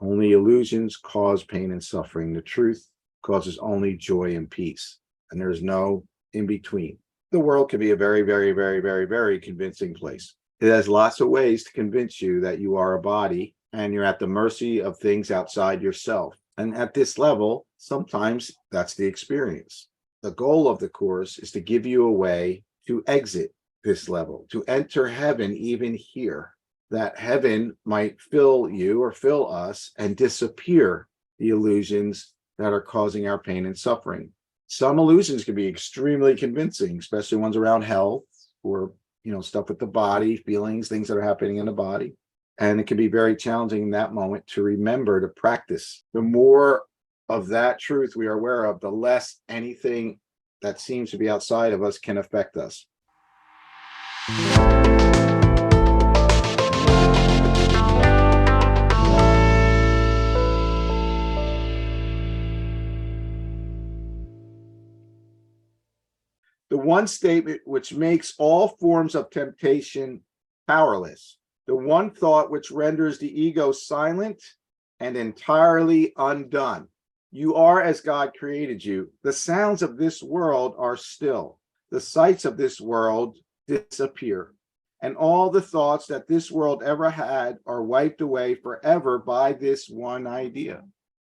Only illusions cause pain and suffering. The truth causes only joy and peace. And there's no in between. The world can be a very, very, very, very, very convincing place. It has lots of ways to convince you that you are a body and you're at the mercy of things outside yourself. And at this level, sometimes that's the experience. The goal of the course is to give you a way to exit this level, to enter heaven even here. That heaven might fill you or fill us and disappear the illusions that are causing our pain and suffering. Some illusions can be extremely convincing, especially ones around health or stuff with the body, feelings, things that are happening in the body. And it can be very challenging in that moment to remember to practice. The more of that truth we are aware of, the less anything that seems to be outside of us can affect us. The one statement which makes all forms of temptation powerless. The one thought which renders the ego silent and entirely undone. You are as God created you. The sounds of this world are still. The sights of this world disappear. And all the thoughts that this world ever had are wiped away forever by this one idea.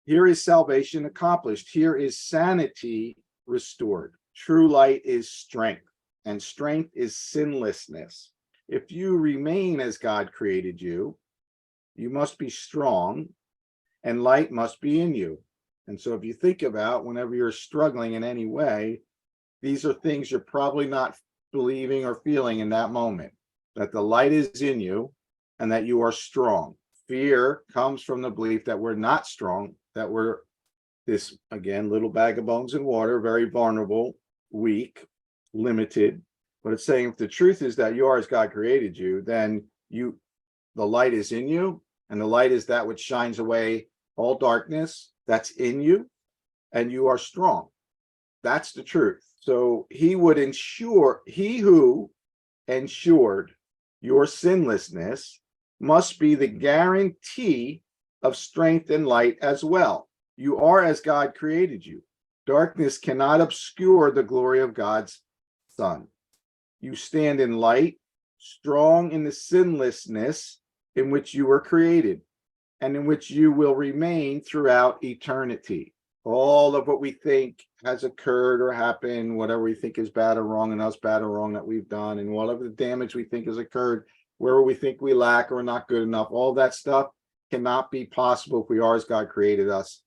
Here is salvation accomplished. Here is sanity restored. True light is strength, and strength is sinlessness. If you remain as God created you, you must be strong, and light must be in you. And so if you think about whenever you're struggling in any way, these are things you're probably not believing or feeling in that moment, that the light is in you and that you are strong. Fear comes from the belief that we're not strong, that we're this, again, little bag of bones and water, very vulnerable, weak, limited. But it's saying if the truth is that you are as God created you, then the light is in you, and the light is that which shines away all darkness that's in you, and you are strong. That's the truth. So he who ensured your sinlessness must be the guarantee of strength and light as well. You are as God created you. Darkness cannot obscure the glory of God's Son. You stand in light, strong in the sinlessness in which you were created, and in which you will remain throughout eternity. All of what we think has occurred or happened, whatever we think is bad or wrong in us, bad or wrong that we've done, and whatever the damage we think has occurred, where we think we lack or are not good enough, all that stuff cannot be possible if we are as God created us,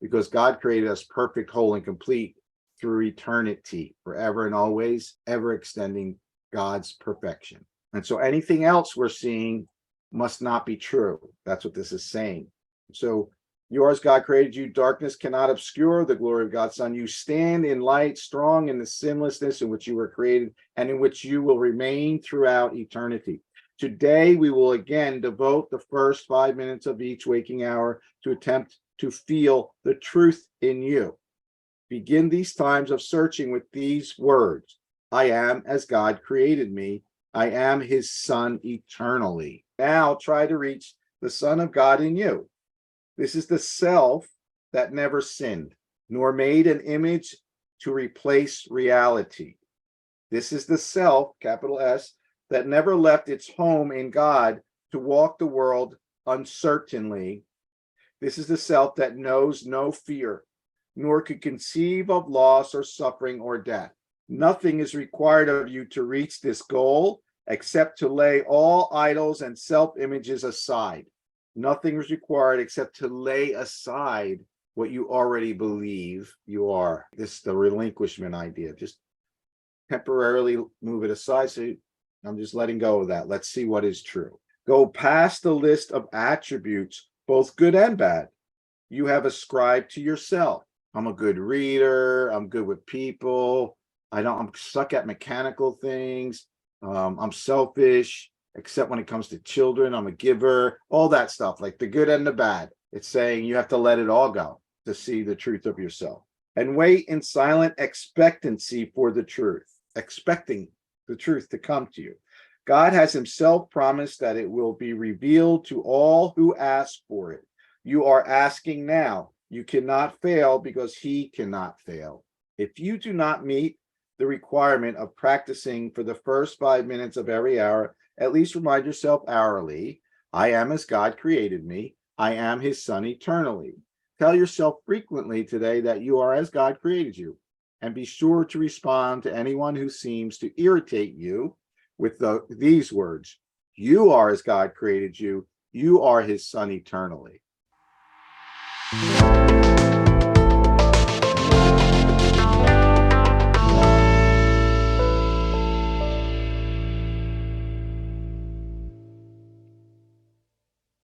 because God created us perfect, whole, and complete through eternity, forever and always, ever extending God's perfection. And so anything else we're seeing must not be true. That's what this is saying. So you are as God created you. Darkness cannot obscure the glory of God's Son. You stand in light, strong in the sinlessness in which you were created and in which you will remain throughout eternity. Today, we will again devote the first 5 minutes of each waking hour to attempt to feel the truth in you. Begin these times of searching with these words. I am as God created me. I am his son eternally. Now try to reach the Son of God in you. This is the self that never sinned, nor made an image to replace reality. This is the self, capital S, that never left its home in God to walk the world uncertainly. This is the self that knows no fear, nor could conceive of loss or suffering or death. Nothing is required of you to reach this goal except to lay all idols and self-images aside. Nothing is required except to lay aside what you already believe you are. This is the relinquishment idea. Just temporarily move it aside. So I'm just letting go of that. Let's see what is true. Go past the list of attributes, both good and bad, you have ascribed to yourself. I'm a good reader. I'm good with people. I'm stuck at mechanical things. I'm selfish, except when it comes to children. I'm a giver, all that stuff, like the good and the bad. It's saying you have to let it all go to see the truth of yourself and wait in silent expectancy for the truth, expecting the truth to come to you. God has himself promised that it will be revealed to all who ask for it. You are asking now. You cannot fail because he cannot fail. If you do not meet the requirement of practicing for the first 5 minutes of every hour, at least remind yourself hourly, I am as God created me. I am his son eternally. Tell yourself frequently today that you are as God created you. And be sure to respond to anyone who seems to irritate you with these words. You are as God created you. You are his son eternally.